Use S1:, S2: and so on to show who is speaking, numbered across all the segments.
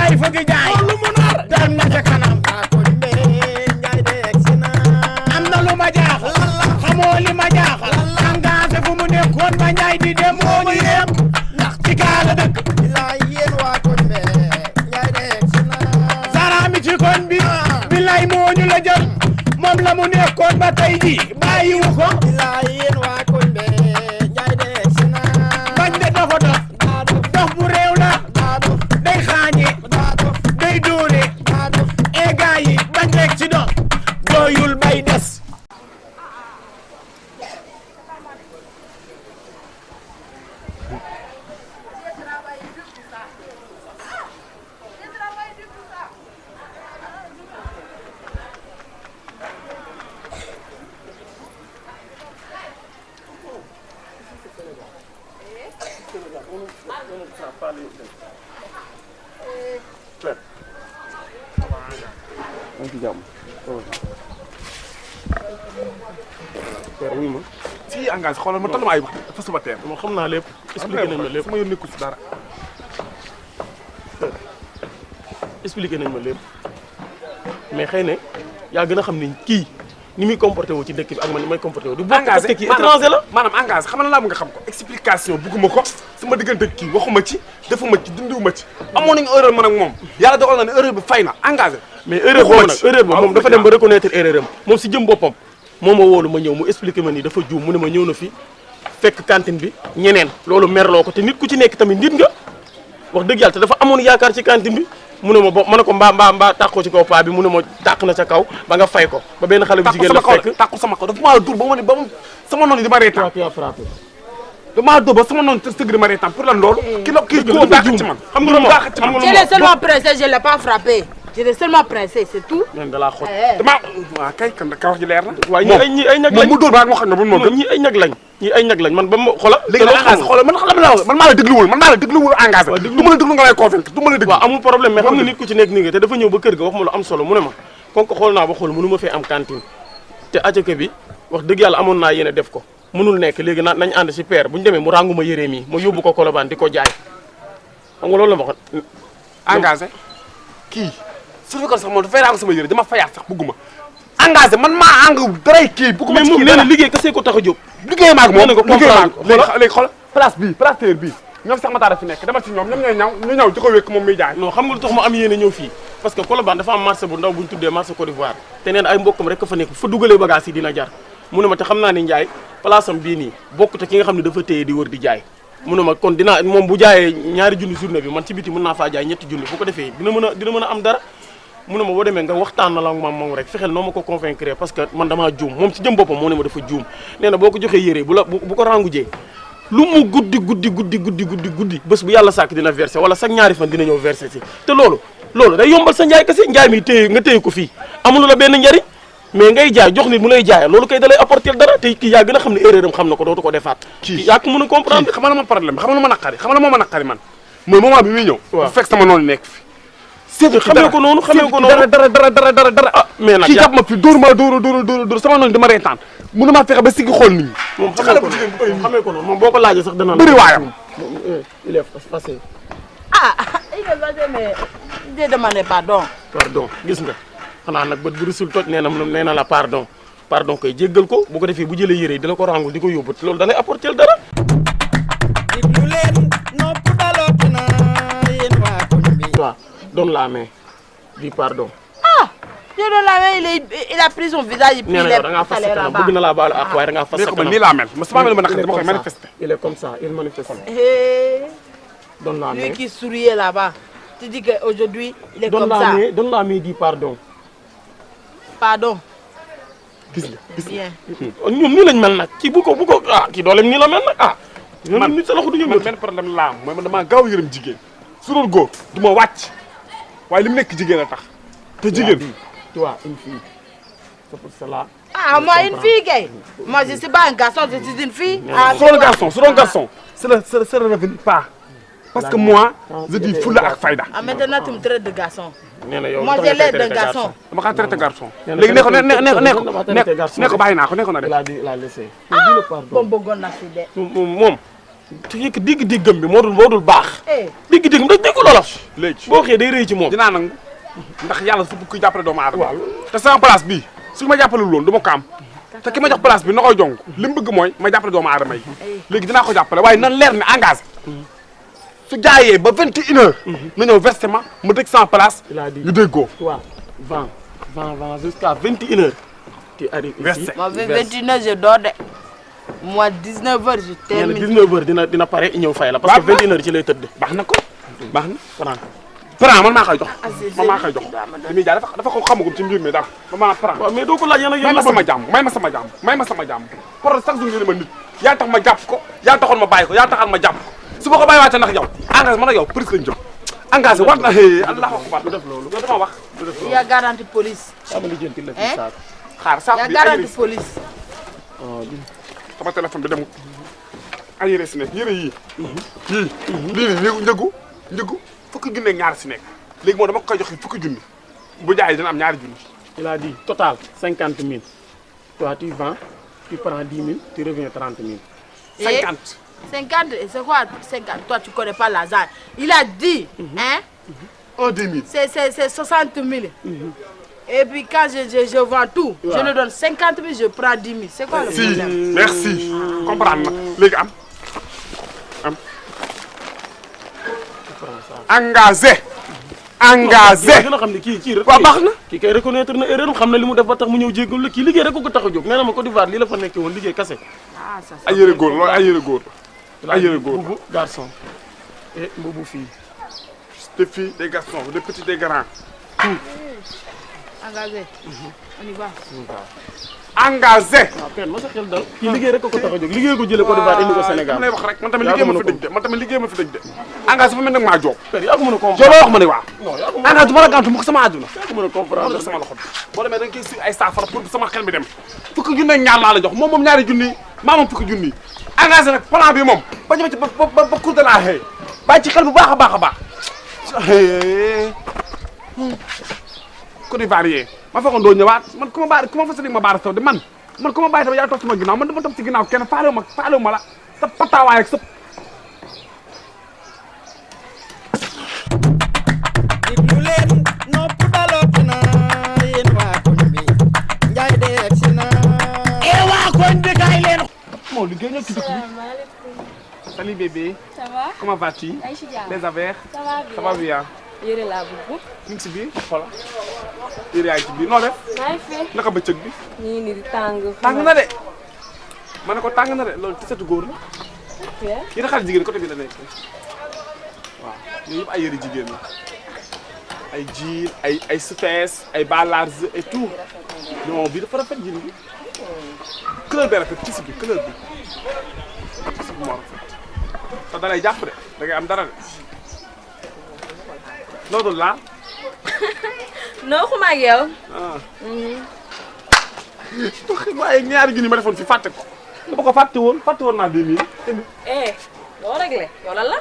S1: Njaay fëgg jaay lu mu nar dem na ca kanam
S2: waa koñ be Njaay de egsi na
S1: am na lu ma jaaxal xamoo li ma jaaxal engagé fu mu nekkoon ba Njaay di dem moo ñu yem ndax ci kaala dëkk
S2: bilaay yéen waa koñ be Njaay de egsi na
S1: Zara mi ci koñ bi bilaay moo ñu la jël moom la mu nekkoon ba tey ji bàyyiwu ko
S2: bilaay yéen waa koñ be Njaay de egsi na
S1: bañ de dafa dof dof bu réew la day xaañe day dóore e gaa yi bañ rek ci dof doyul bay des
S3: père wuyu ma si engagé xoolal ma taluma ay wax fa suba teel
S4: moom xam naa lépp expliqué nañ ma lépp
S3: sama yoon nekkul si dara
S4: expliqué nañ ma lépp mais xëy na yaa gën a xam ni kii ni muy comporté wu ci dëkk bi ak man ni may comporté wu du bokk parce que kii étranger la
S3: maanaam engagé xam na laa nga xam ko explication bugguma ko sama diggante kii waxuma ci defuma ci dindiwuma ci amoon nañu erreur man ak moom yàlla dogal na ne erreur bi fay na engagé
S4: mais erreur boobu nag erreur boobu moom dafa dem ba reconnaître erreur am moom si jëm boppam moo ma wóolu ma ñëw mu expliqué ma ni dafa juum mu ne ma ñëw na fi fekk cantine bi ñeneen loolu merloo ko te nit ku ci nekk tamit nit nga wax dëgg yàlla te dafa amoon yaakaar ci cantine bi mu ne ma bo ma ne ko mbaa tàqoo ci kaw paa bi mu ne ma tàq na ca kaw ba nga fay ko ba benn xale bu jigéen la fekk
S3: tàqu sama kaw dafa maa dur ba ma sama noonu di ma reetaan damaa dur ba sama noonu sëgg di ma reetaan pour lan loolu kii ko baax ci man
S4: xam nga lu ma xam nga lu
S5: Je l'ai seulement pressé, je l'ai pas frappé. Je l'ai seulement pressé, c'est tout.
S4: da laa xoj
S3: damaa waaw kay kan ka wax ji leer na
S4: waaye ñi ay ñag lañ
S3: mu dóor ba moo xam ne bu ma gëm
S4: ñi ay ñag lañ ñi ay ñag lañ man ba ma xola
S3: léegi nag engagé xoolal man maa la dégluwul engagé du ma la déglu nga lay convaincre du ma la déglu
S4: waaw amul problème mais xam nga nit ku ci nekk ni nga te dafa ñëw ba kër ga wax ma lu am solo mu ne ma kon ko xool naa ba xool mënu ma fee am cantine te acaka bi wax dëgg yàlla amoon naa yéene def ko mënul nekk léegi nañ ànd si père bu ñu demee mu ràngu ma yëree mi ma yóbbu ko Colobane di ko jaay xam nga loolu la ma waxoon
S3: engagé kii su fekkoon sax moom dafay ràngu sama yëre dama fayaat sax bëgguma engagé man maa àngu daray kii bëgguma
S4: mais moom nee na liggéey kese ko tax a jóg
S3: liggéey maag moom liggéey maag
S4: voilà
S3: léegi xool place bii place terre bii ñoom sax ma taara fi nekk dama ci ñoom ñooy ñaw ñu ñaw di ko wékk moom muy jaay
S4: non xam nga lu tax ma am yéene ñëw fii parce que Colobane dafa am marché bu ndaw bu ñu tuddee marché Côte d'Ivoire te nee na ay mbokkam rek fa nekk fa dugalee bagage yi dina jar mu ne ma te xam naa ni Ndiaye place am bii nii bokkute ki nga xam ne dafa téye di wër di jaay mu ne ma kon dinaa moom bu jaayee ñaari junni journée bi man ci biti mën naa faa jaay ñetti junni bu ko defee dina mën a am dara mu ne ma boo demee nga waxtaan na la moom rek fexeel noo ma ko convaincre parce que man damaa juum moom ci jëm boppam moo ne ma dafa juum nee na boo ko joxee yére bu ko rangujee lu mu guddi bés bu yàlla sàkk dina versé wala sax ñaari fan dina ñëw versé si te loolu day yombal sa njaay kese njaay mi nga téye ko fii amul la benn njariñ mais ngay jaay jox nit mu lay jaay loolu kay da lay apporter dara te kii yaa gën a xam ne erreur am xam na ko dootu ko defaat kii yaa ko mën a comprendre
S3: xam nga ma problème bi xam nga ma naqari xam nga moo ma naqari man mooy moment bi muy ñëw bu fekk sama noonu nekk fi
S4: xamee ko noonu
S3: dara
S4: ah mais nag
S3: kii jàpp ma fi dóor sama noonu dama reetaan mënu maa fexe ba siggi xool nit ñi
S4: moom xamee ko noonu moom boo ko laajee sax dana
S3: bëri waayam
S4: il est facile
S5: Ah, il est passé, mais j'ai demandé pardon.
S4: Pardon, gis nga xanaa nag bët bu rusul toj nee na la pardon koy jéggal ko bu ko defee bu jëlee yére yi dina ko rangul di ko yóbbu loolu da lay apporter dara.
S2: diglu leen nopp daloot na yéen waa koñ bi.
S4: waaw donne la main dis pardon.
S5: Ah, je donne la main, il a pris son visage et puis
S4: nee
S5: il
S4: na yow da ngaa
S5: est
S4: fas
S5: allé
S4: sa kanam
S5: là-bas.
S4: bëgg na laa baalu ak waaye da ngaa fas sa kanam.
S3: nii laa mel ma mel ma naqari dama koy manifester.
S4: il est comme ça il manifeste. donne la main.
S5: Lui qui souriait là-bas. Tu dis qu'aujourd'hui, il est comme ça.
S4: donne la main dis pardon.
S5: Pardon.
S4: gis nga
S5: Bien.
S4: ñoom nii lañ mel nag kii bu ko kii dooleem nii la mel nag ah.
S3: man
S4: nit sa loxo du ñu
S3: man benn problème laa am mooy man damaa gaaw yërëm jigéen su doon góor du ma wàcc waaye li mu nekk jigéen a tax te jigéen.
S4: tu vois une fille c'est pour cela.
S5: Ah, moi, une fille gay. Moi, je ne suis pas un garçon, je suis une fille. Ah,
S3: su doon garçon c'est le revenu pas parce que moi je dis fulla ak fayda.
S5: Ah, maintenant, tu me traites de garçon.
S4: nee na yow
S5: Moi, j'ai l'air d'un garçon.
S3: dama kaa traité garçon.
S4: nee na
S3: léegi ne ko
S4: traité garçon
S3: ne ko bàyyi naa ko ne ko na def.
S4: il a dit il a laissé.
S5: Bon, bon, on a fait des.
S4: moom te yëkk digg-diggam bi moo dul baax. digg-diggam da déggu loola. léegi boo xëyee day rëy ci moom.
S3: dinaa nangu ndax yàlla su bëgg jàppale doomu aadama. te sama place bii su ma jàppale loon du ma ko am te ki ma jox place bi na koy jong li mu bëgg mooy ma jàppale doomu aadama yi. léegi dinaa ko jàppale waaye nan leer ne engagé su jaayee ba 21h. na ñëw versement ma tëj sama place. ñu déggoo.
S4: waaw 20 jusqu'à 21h. tu arrives ici.
S5: Moi, 21h, je dors. Moi, 19h, je termine.
S4: 19h dina pare ñëw fay la. parce que 21h ci lay tëdd.
S3: baax na ko baax na. Franc man maa koy jox. man maa koy jox li muy jaay dafa ko xamagum ci mbir mi daal man Franc.
S4: waaw mais doo ko laaj yéen
S3: may ma sama jàmm may ma sama jàmm may ma sama jàmm. problème chaque jour nga ne ma nit yaa tax ma jàpp ko yaa taxoon ma bàyyi ko yaa taxal ma jàpp ko su ma ko bàyyiwaatee ndax yow engagé man ak yow prise lañ jëm engagé war na allahu akbar du def loolu dama wax.
S5: Il y a garantie police.
S4: sama lijjanti la fi saako.
S3: xaar saako
S5: Il y a garantie police.
S3: sama téléphone bi dem ay yére si nekk yére yii. lii njëgu fukki junni ak ñaar si nekk léegi moom dama ko koy jox fukki junni bu jaayee dina am ñaari junni.
S4: il a dit total 50 000. toi tu vends tu prends 10 000 tu reviens 30 000.
S3: 50.
S5: 50, et c'est quoi 50? Toi, tu connais pas Lazare. Il a dit, hein?
S3: 10 000.
S5: C'est 60 000. Et puis quand je vends tout, je le donne 50 000, je prends 10 000. C'est quoi le problème?
S3: Merci. Comprendre na léegi am. Engagé.
S4: gën a xam ne kii rek.
S3: waaw baax na.
S4: kii kay reconnaître na erreur xam na li mu def ba tax mu ñëw jéggal la kii liggéey rek ko tax a jóg nee na ma Côte d'Ivoire lii la fa nekkee woon liggéey kase.
S5: Ah, ça,
S3: ay yére góor loolu ay yére góor. ay yére góor
S4: mbubu garçon et mbubu fille.
S3: des filles des garçons des petits des grands.
S5: Engagé. On y va.
S3: Engagé.
S4: waaw kenn ma sa xel dal kii liggéey rek ko tax a jóg liggéey ko jëlee Côte d'Ivoire indi ko Sénégal.
S3: lay wax rek man tamit liggéey ma fi dëj de man tamit liggéey ma fi dëj de. engagé fa mel nag maa jóg.
S4: yaa ko mën a comprendre.
S3: joo wax ma ne waaw.
S4: non yaa ko mën a
S3: engagé du ma la gàntu mu ko sama àdduna.
S4: yaa ko mën a comprendre
S3: sama loxo bi boo demee da nga koy si ay saafara pour sama xel bi dem fukki junni ak ñaar laa la jox moom ñaari junni maa moom fukki junni engagé nag plan bi moom ba ñëw ci ba cour de la xëy bàyyi ci xel bu baax a baax a baax Côte d'Ivoire ma fekkoon doo ñëwaat man ku ma fas yéene ma baara saw de man ku ma bàyyi tamit yaa toog sama ginnaaw man dama toog ci ginnaaw kenn faalewu ma la sa pataawaay ak sa
S2: diglu leen nopp dalooti na yéen waa koñ bi Njaay de egsi na
S1: waa koñ bi kaay leen.
S3: moo liggéey ñëw ci dëkk bi. Salut bébé.
S6: Ça va?
S3: Comment vas-tu? Les affaires?
S6: Ça va bien.
S3: Ça va bien.
S6: Yére laa bëgg.
S3: ñu ngi si biir xoolal. yére yaa ngi ci biir noo def.
S6: maa ngi fi.
S3: naka bëccëg bi.
S6: ñu ngi nii di tàng.
S3: tàng na de. ma ne ko tàng na de loolu ci setu góor la.
S6: ok.
S3: yéen a xale jigéen côté bi la nekk. waaw yooyu yëpp ay yére jigéen la. ay jean ay sufees ay bas large et tout. non bii dafa rafet jean bi. couleur bi rafet ci si bi couleur bi. ci si bi moo rafet. te da lay jàpp de da ngay am dara de. noo dul laal.
S6: non xuma ak yow.
S3: waaye ñaari junni ma defoon fi fàtte ko. dama ko fàtte woon naa 2000.
S6: loo réglé yow lan la.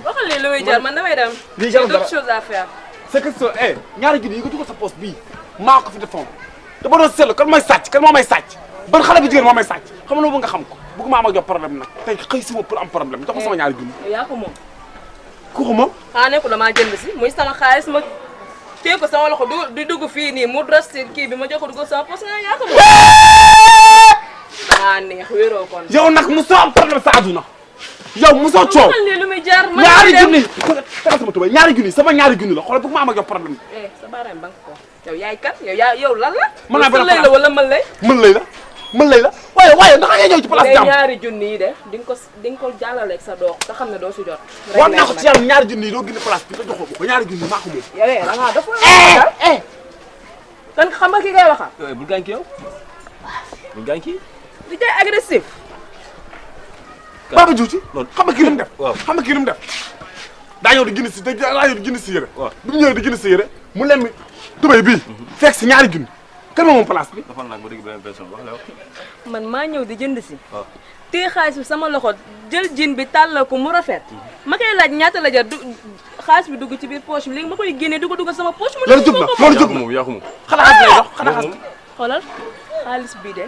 S6: waxal lii lu muy jar man damay dem.
S3: lii jarul dara
S6: d'autres choses à faire.
S3: c'est que ça ñaari junni yi nga dugal sa poste bii maa ko fi defoon. te ba doon seetlu kan mooy sàcc kan moo may sàcc ban xale bu jigéen moo may sàcc xam nga loolu nga xam ko bëgg maa ma jox problème nag tey xëy si ma pour am problème jox ma sama ñaari junni.
S6: yow yaa ko moom.
S3: ku ko moom.
S6: xanaa nekkul damaa jënd si muy sama xaalis ma téye ko sama loxo di dugg fii nii mu res kii bi ma jox ko dugg sama poche nga yaa ko moom. dangaa neex wéeroo kon.
S3: yow nag mosoo am problème sa àdduna yow mosoo coow.
S6: waxal lii lu muy jar man
S3: ñaari junni tegal sama tubay ñaari junni sama ñaari junni la xoolal bëgg maa ma jox problème.
S6: sa baaraam banque ko yow yaay kan yow lan la.
S3: mën naa benn
S6: lay la wala mën lay.
S3: mën lay la waaye ndax ngay ñëw ci place jàmm.
S6: ñaari junni yi de di nga ko jàllale ak sa dox te xam ne doo si jot.
S3: war naa ko ci yàlla ñaari junni yi doo génne place bi nga joxoo ko ñaari junni maa ko moom.
S6: yow da ngaa dafa kan xam nga ki ngay waxal.
S7: bul gaañ ki yow bul gaañ ki
S6: di jaay agressif.
S3: Baba Diouf xam nga kii lu mu def.
S7: waaw
S3: xam nga kii lu mu def. daa ñëw di gën si daa ñëw di gën si yére.
S7: waaw
S3: bi mu ñëwee di gën si yére mu lemmi tubay bii. fekk si ñaari junni. kan moom place bi.
S7: dafa nag ba dégg beneen personne wax la yow.
S6: man maa ñëw di jënd si.
S7: waaw
S6: téye xaalis bi sama loxo jël jean bi tàllal ko mu rafet. ma koy laaj ñaata la jar xaalis bi dugg ci biir poche bi léegi ma koy génnee dugg sama poche.
S3: loolu jub na loolu jub na
S7: yaa ko moom
S3: xanaa lay jox xanaa
S6: xoolal xaalis bii de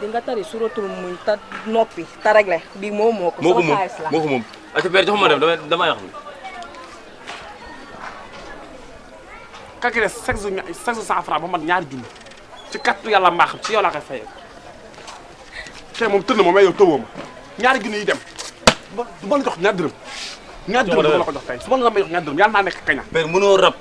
S6: di nga tari suratul muñ ta noppi ta réglé bii moom moo ko sama xaalis la
S7: moo ko moom ati père jox ma dem damay wax ni
S3: kaki des chaque jour 100 francs ba mat ñaari junni ci kattu yàlla mbaaxam ci yow laa koy fayee tey moom tënn ma mais yow tëwoo ma ñaari junni yi dem du ma la jox ñaar dërëm ñaar dërëm du ma la ko jox tey su ma la may jox ñaar dërëm yàlla naa nekk kaña
S7: père mënoo rap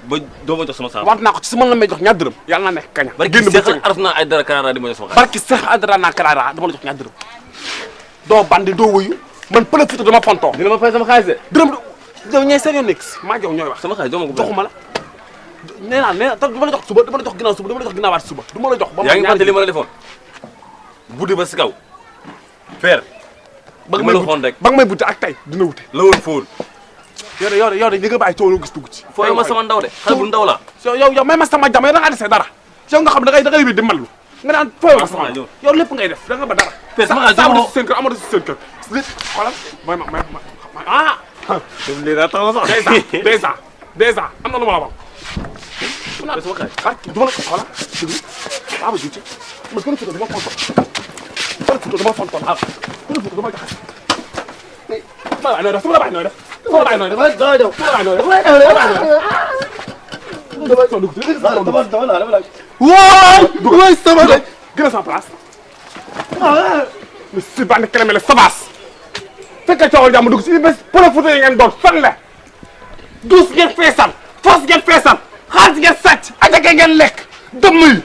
S7: ba doo ma jox sama saa
S3: war naa ko ci su ma la may jox ñaar dërëm yàlla naa nekk kaña
S7: barki Seex araf naa ay dara Karara di ma jox sama xaalis
S3: barki Seex Adra naa Karara dama la jox ñaar dërëm doo bandi doo wuyu man pële futa dama fontoo
S7: dina ma fay sama xaalis de
S3: dërëm yow ñooy seen yoon nekk maa jow ñooy wax
S7: sama xaalis doo ma ko
S3: joxuma la nee naa du ma la jox suba du ma la jox ginnaaw suba du ma la jox ginnaawaat suba du ma la jox ba
S7: yaa ngi fàtte li ma la defoon buddi ba si kaw père
S3: ba nga
S7: ma
S3: may
S7: la xoon rek
S3: ba nga may butte ak tey dina wute
S7: la woon fóol
S3: yow de ñi nga bàyyi coow loo gis dugg ci
S7: fooy ma sama ndaw de xale bu ndaw la
S3: yow may ma sama jàmm yow da ngaa dese dara yow nga xam da ngay bi di mallu nga naan fooy ma sama yow lépp ngay def da nga ba dara
S7: père sama
S3: sa amatu si seen kër amatu si seen kër xoolal may ma
S7: dem lii daa tax sax
S3: déjà am na lu ma la wax
S7: sama xaalis
S3: du ma la xoolal déglu waaw ma jiite man kër Fouta dama fonto kër Fouta dama fonto waaw kër Fouta dama jaxase ma la nooy def su ma la bàyyi nooy def su ma la bàyyi nooy def dugg sama de gën a sama place mais si bande keleme la sabaas fekkee coowal jàmm dugg si bés pël Fouta yi ngeen doon fan la dus ngeen feesal fos ngeen feesal xaalis ngeen sàcc ajake ngeen lekk dëmm yi